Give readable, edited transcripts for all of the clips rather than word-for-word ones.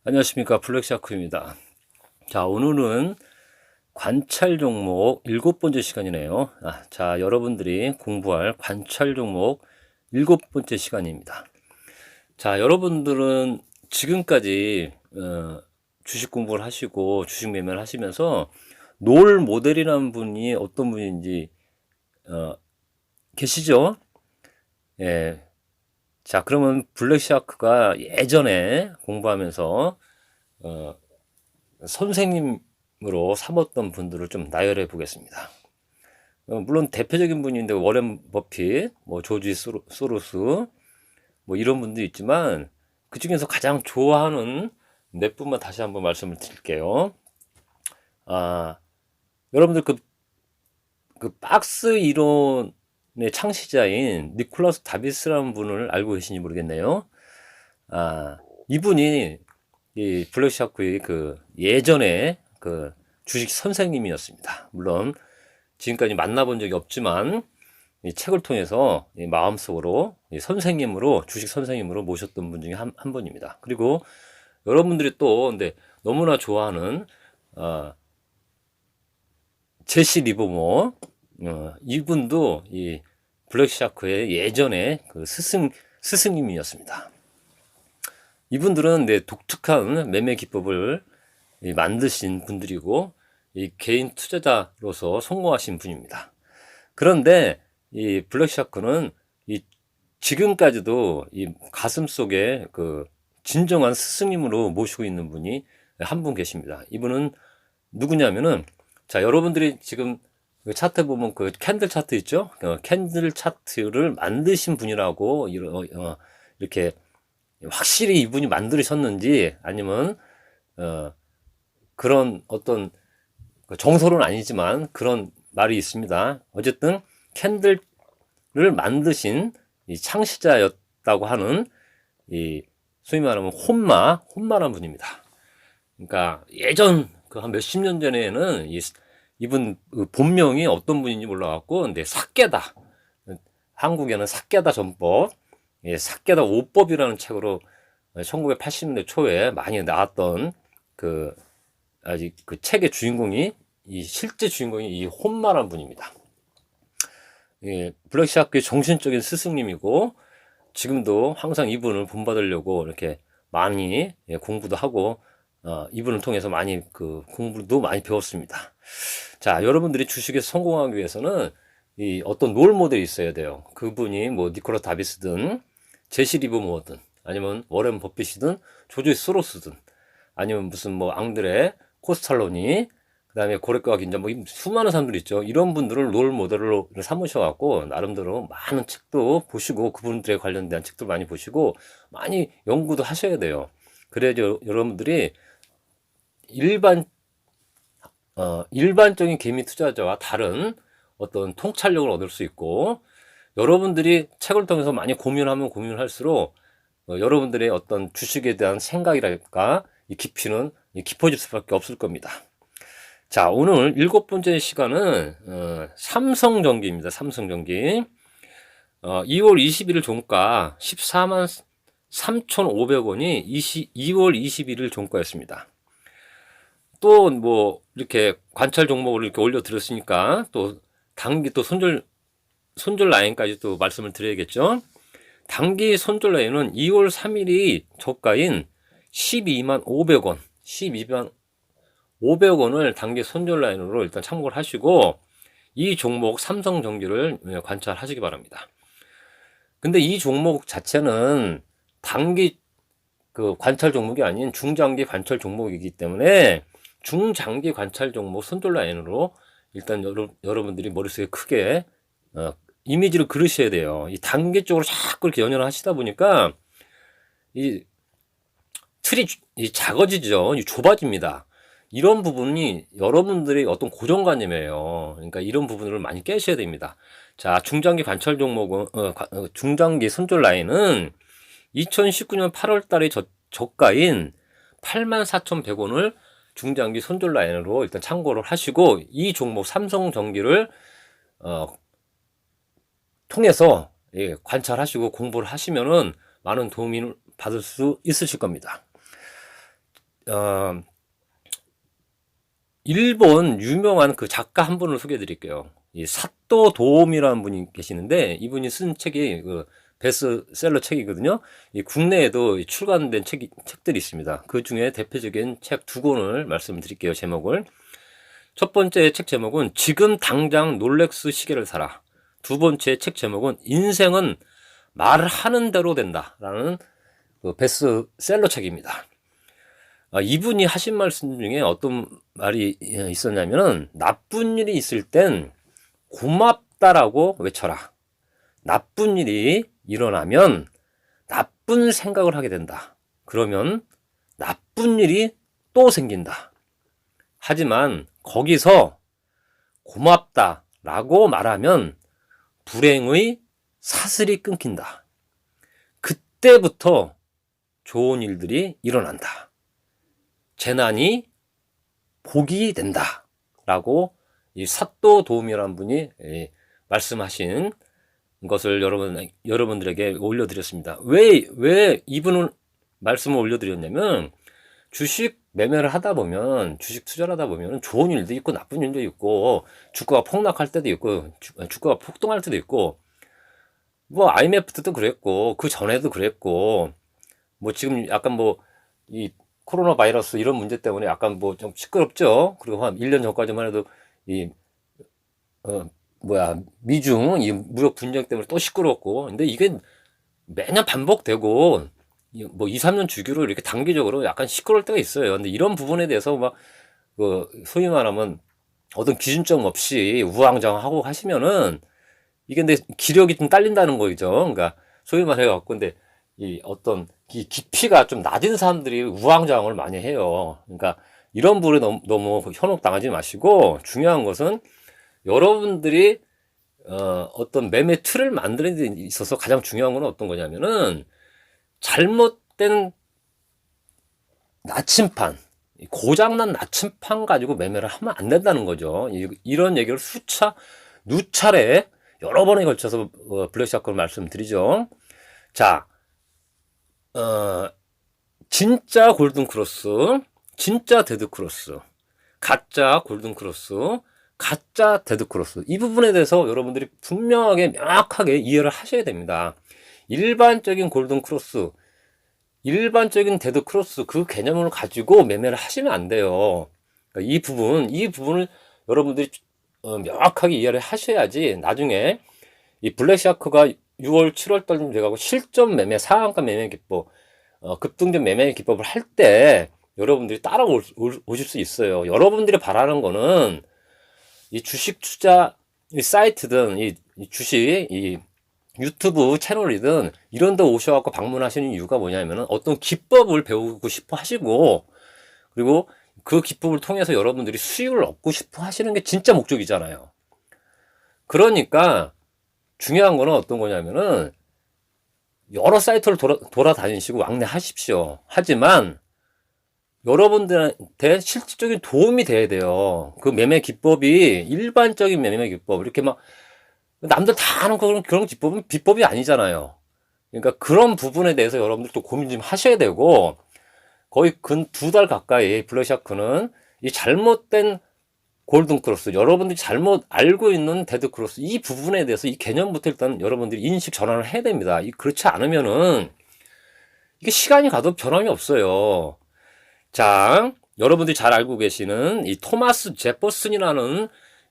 안녕하십니까, 블랙샤크입니다. 자, 오늘은 관찰 종목 7번째 시간이네요. 자, 여러분들이 공부할 관찰 종목 7번째 시간입니다. 자, 여러분들은 지금까지 주식 공부를 하시고 주식 매매를 하시면서 놀 모델이라는 분이 어떤 분인지 계시죠? 예. 자, 그러면 블랙샤크가 예전에 공부하면서 선생님으로 삼았던 분들을 좀 나열해 보겠습니다. 물론 대표적인 분인데 워렌 버핏, 뭐 조지 소로스, 뭐 이런 분도 있지만 그 중에서 가장 좋아하는 몇 분만 다시 한번 말씀을 드릴게요. 여러분들 그 박스 이론의 창시자인 니콜라스 다비스라는 분을 알고 계신지 모르겠네요. 이분이 이 블랙샤크의 그 예전에 그 주식 선생님이었습니다. 물론 지금까지 만나본 적이 없지만 이 책을 통해서 이 마음속으로 이 선생님으로 주식 선생님으로 모셨던 분 중에 한 분입니다. 그리고 여러분들이 또 근데 너무나 좋아하는 제시 리버모 이분도 이 블랙샤크의 예전에 그 스승님이었습니다. 이분들은 독특한 매매 기법을 만드신 분들이고 이 개인 투자자로서 성공하신 분입니다. 그런데 이 블랙샤크는 이 지금까지도 이 가슴 속에 그 진정한 스승님으로 모시고 있는 분이 한 분 계십니다. 이분은 누구냐면은 자, 여러분들이 지금 그 차트 보면 그 캔들 차트 있죠? 캔들 차트를 만드신 분이라고 이렇게 확실히 이분이 만드셨는지 아니면 그런 어떤 정설은 아니지만 그런 말이 있습니다. 어쨌든 캔들을 만드신 이 창시자였다고 하는 이 소위 말하면 혼마란 분입니다. 그러니까 예전 그 한 몇십 년 전에는 이분 그 본명이 어떤 분인지 몰라갖고 근데 사케다, 한국에는 사케다 전법, 사케다 5법이라는 책으로 1980년대 초에 많이 나왔던 그 아직 그 책의 주인공이 이 실제 주인공이 이 혼마란 분입니다. 블랙샤크의 정신적인 스승님이고 지금도 항상 이분을 본받으려고 이렇게 많이 공부도 하고 이분을 통해서 많이 그 공부도 많이 배웠습니다. 자, 여러분들이 주식에서 성공하기 위해서는 이 어떤 롤 모델이 있어야 돼요. 그분이 뭐 니콜라 다비스든 제시 리버모어든 아니면 워렌 버핏이든 조지 소로스든 아니면 무슨 뭐 앙드레 코스탈로니 그다음에 고레카 긴자 뭐 수많은 사람들이 있죠. 이런 분들을 롤 모델로 삼으셔갖고 나름대로 많은 책도 보시고 그분들에 관련된 책도 많이 보시고 많이 연구도 하셔야 돼요. 그래야죠 여러분들이 일반적인 개미 투자자와 다른 어떤 통찰력을 얻을 수 있고 여러분들이 책을 통해서 많이 고민하면 고민할수록 여러분들의 어떤 주식에 대한 생각이랄까 이 깊이는 깊어질 수밖에 없을 겁니다. 자, 오늘 7번째 시간은 삼성전기입니다. 삼성전기 2월 21일 종가 14만 3,500원이 2월 21일 종가였습니다. 또 뭐 이렇게 관찰 종목을 이렇게 올려드렸으니까 또 단기 또 손절 라인까지 또 말씀을 드려야겠죠. 단기 손절 라인은 2월 3일이 저가인 12만 500원 12만 500원을 단기 손절 라인으로 일단 참고를 하시고 이 종목 삼성전기를 관찰하시기 바랍니다. 근데 이 종목 자체는 단기 그 관찰 종목이 아닌 중장기 관찰 종목이기 때문에 중장기 관찰 종목 손절 라인으로 일단 여러분들이 머릿속에 크게 이미지를 그리셔야 돼요. 이 단기 쪽으로 자꾸 이렇게 연연을 하시다 보니까 이 틀이 작아지죠. 좁아집니다. 이런 부분이 여러분들의 어떤 고정관념이에요. 그러니까 이런 부분을 많이 깨셔야 됩니다. 자, 중장기 관찰 종목은 중장기 손절 라인은 2019년 8월 달에 저가인 84,100원을 중장기 손절 라인으로 일단 참고를 하시고 이 종목 삼성전기를 통해서 관찰하시고 공부를 하시면은 많은 도움을 받을 수 있으실 겁니다. 일본 유명한 그 작가 한 분을 소개해 드릴게요. 이 사또 도움이라는 분이 계시는데, 이분이 쓴 책이 그 베스트셀러 책이거든요. 이 국내에도 출간된 책들이 있습니다. 그 중에 대표적인 책 두 권을 말씀드릴게요. 제목을. 첫 번째 책 제목은 지금 당장 롤렉스 시계를 사라. 두 번째 책 제목은 인생은 말하는 대로 된다라는 그 베스트셀러 책입니다. 이분이 하신 말씀 중에 어떤 말이 있었냐면은, 나쁜 일이 있을 땐 고맙다라고 외쳐라. 나쁜 일이 일어나면 나쁜 생각을 하게 된다. 그러면 나쁜 일이 또 생긴다. 하지만 거기서 고맙다라고 말하면 불행의 사슬이 끊긴다. 그때부터 좋은 일들이 일어난다. 재난이 복이 된다. 라고 이 사또 도움이라는 분이 말씀하신 것을 여러분들에게 올려드렸습니다. 왜 이분을 말씀을 올려드렸냐면, 주식 매매를 하다 보면, 주식 투자를 하다 보면 좋은 일도 있고 나쁜 일도 있고, 주가가 폭락할 때도 있고, 주가가 폭등할 때도 있고, 뭐 IMF 때도 그랬고, 그 전에도 그랬고, 뭐 지금 약간 뭐 이 코로나 바이러스 이런 문제 때문에 약간 뭐 좀 시끄럽죠. 그리고 한 1년 전까지만 해도 이 미중 이 무역 분쟁 때문에 또 시끄럽고, 근데 이게 매년 반복되고 뭐 2, 3년 주기로 이렇게 단기적으로 약간 시끄러울 때가 있어요. 근데 이런 부분에 대해서 막 그 소위 말하면 어떤 기준점 없이 우왕좌왕하고 하시면은 이게 근데 기력이 좀 딸린다는 거죠. 그러니까 소위 말해 갖고, 근데 이 어떤 깊이가 좀 낮은 사람들이 우왕좌왕을 많이 해요. 그러니까 이런 부분에 너무 현혹당하지 마시고, 중요한 것은 여러분들이 어떤 매매 틀을 만드는 데 있어서 가장 중요한 건 어떤 거냐면은, 잘못된 나침판, 고장난 나침판 가지고 매매를 하면 안 된다는 거죠. 이런 얘기를 누차례 여러 번에 걸쳐서 블랙샤크를 말씀드리죠. 자, 진짜 골든크로스, 진짜 데드크로스, 가짜 골든크로스, 가짜 데드크로스, 이 부분에 대해서 여러분들이 분명하게 명확하게 이해를 하셔야 됩니다. 일반적인 골든크로스, 일반적인 데드크로스, 그 개념을 가지고 매매를 하시면 안 돼요. 그러니까 이 부분을 여러분들이 명확하게 이해를 하셔야지 나중에 이 블랙샤크가 6월 7월 달쯤 돼가고 실전 매매, 상한가 매매 기법, 급등전 매매 기법을 할 때 여러분들이 따라오실 수 있어요. 여러분들이 바라는 거는 이 주식 투자 이 사이트든 이 주식 이 유튜브 채널이든 이런 데 오셔갖고 방문하시는 이유가 뭐냐면은 어떤 기법을 배우고 싶어 하시고, 그리고 그 기법을 통해서 여러분들이 수익을 얻고 싶어 하시는 게 진짜 목적이잖아요. 그러니까 중요한 거는 어떤 거냐면은 여러 사이트를 돌아다니시고 왕래하십시오. 하지만 여러분들한테 실질적인 도움이 돼야 돼요. 그 매매 기법이 일반적인 매매 기법, 이렇게 막 남들 다 하는 그런 기법은 비법이 아니잖아요. 그러니까 그런 부분에 대해서 여러분들 또 고민 좀 하셔야 되고, 거의 근 2달 가까이 블랙샤크는 이 잘못된 골든크로스, 여러분들이 잘못 알고 있는 데드크로스, 이 부분에 대해서 이 개념부터 일단 여러분들이 인식 전환을 해야 됩니다. 그렇지 않으면은 이게 시간이 가도 변함이 없어요. 자, 여러분들이 잘 알고 계시는 이 토마스 제퍼슨이라는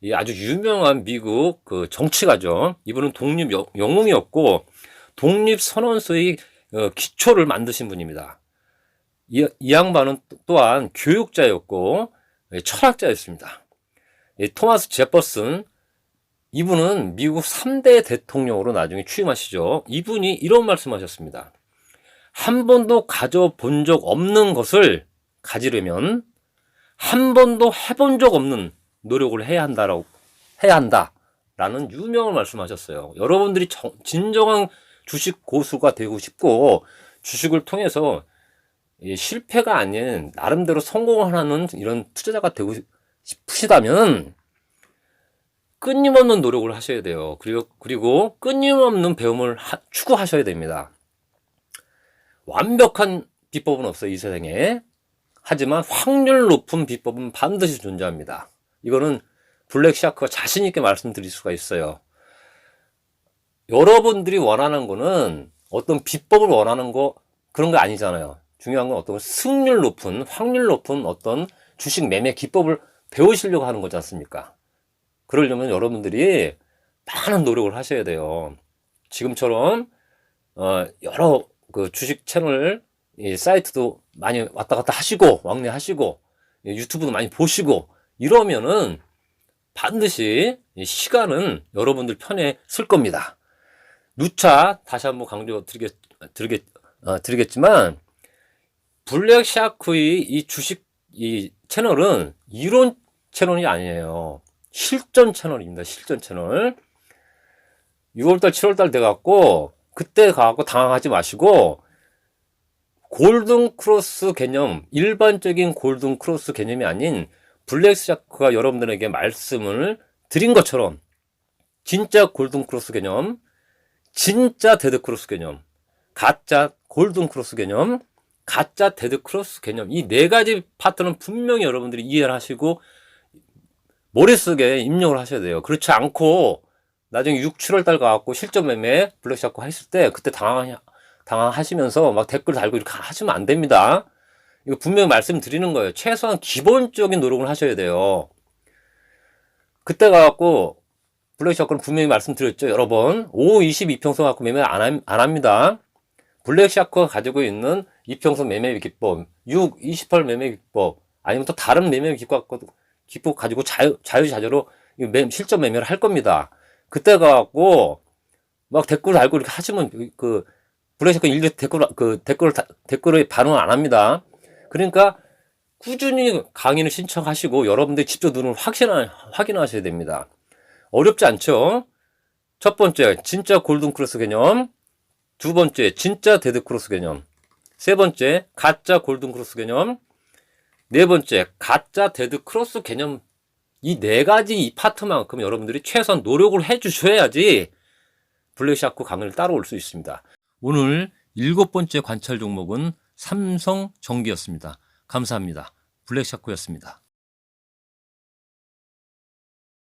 이 아주 유명한 미국 그 정치가죠. 이분은 독립 영웅이었고 독립선언서의 기초를 만드신 분입니다. 이 양반은 또한 교육자였고 철학자였습니다. 토마스 제퍼슨, 이분은 미국 3대 대통령으로 나중에 취임하시죠. 이분이 이런 말씀하셨습니다. 한 번도 가져본 적 없는 것을 가지려면 한 번도 해본 적 없는 노력을 해야 한다라는 유명한 말씀하셨어요. 여러분들이 진정한 주식 고수가 되고 싶고, 주식을 통해서 실패가 아닌 나름대로 성공하는 이런 투자자가 되고 싶으시다면 끊임없는 노력을 하셔야 돼요. 그리고 끊임없는 배움을 추구하셔야 됩니다. 완벽한 비법은 없어요, 이 세상에. 하지만 확률 높은 비법은 반드시 존재합니다. 이거는 블랙샤크가 자신 있게 말씀드릴 수가 있어요. 여러분들이 원하는 거는 어떤 비법을 원하는 거 그런 거 아니잖아요. 중요한 건 어떤 승률 높은, 확률 높은 어떤 주식 매매 기법을 배우시려고 하는 거지 않습니까? 그러려면 여러분들이 많은 노력을 하셔야 돼요. 지금처럼 여러 그 주식 채널 사이트도 많이 왔다 갔다 하시고 왕래하시고 유튜브도 많이 보시고 이러면은 반드시 시간은 여러분들 편에 쓸 겁니다. 누차 다시 한번 강조 드리겠지만 블랙샤크의 이 주식 이 채널은 이론 채널이 아니에요. 실전 채널입니다. 실전 채널. 6월달 7월달 돼갖고 그때 가갖고 당황하지 마시고 골든 크로스 개념, 일반적인 골든 크로스 개념이 아닌 블랙샤크가 여러분들에게 말씀을 드린 것처럼 진짜 골든 크로스 개념, 진짜 데드 크로스 개념, 가짜 골든 크로스 개념, 가짜 데드 크로스 개념, 이 네 가지 파트는 분명히 여러분들이 이해를 하시고 머릿속에 입력을 하셔야 돼요. 그렇지 않고 나중에 6, 7월 달 가갖고 실전 매매 블랙샤크 했을 때 그때 당황하시면서 막 댓글 달고 이렇게 하시면 안 됩니다. 이거 분명히 말씀드리는 거예요. 최소한 기본적인 노력을 하셔야 돼요. 그때 가갖고 블랙샤크는 분명히 말씀드렸죠. 여러 번 5, 20 이평선 갖고 매매 안 합니다. 블랙샤크가 가지고 있는 이평선 매매 기법, 6, 28 매매 기법, 아니면 또 다른 매매 기법 가지고 자유자재로 실전 매매를 할 겁니다. 그때 가갖고 막 댓글 달고 이렇게 하시면 그 블랙샤크 일일이 댓글에 반응을 안 합니다. 그러니까 꾸준히 강의를 신청하시고 여러분들이 직접 눈으로 확인하셔야 됩니다. 어렵지 않죠? 첫 번째, 진짜 골든 크로스 개념. 두 번째, 진짜 데드 크로스 개념. 세 번째, 가짜 골든 크로스 개념. 네 번째, 가짜 데드 크로스 개념. 이 네 가지 이 파트만큼 여러분들이 최소한 노력을 해 주셔야지 블랙샤크 강의를 따라올 수 있습니다. 오늘 7번째 관찰 종목은 삼성전기였습니다. 감사합니다. 블랙샤크였습니다.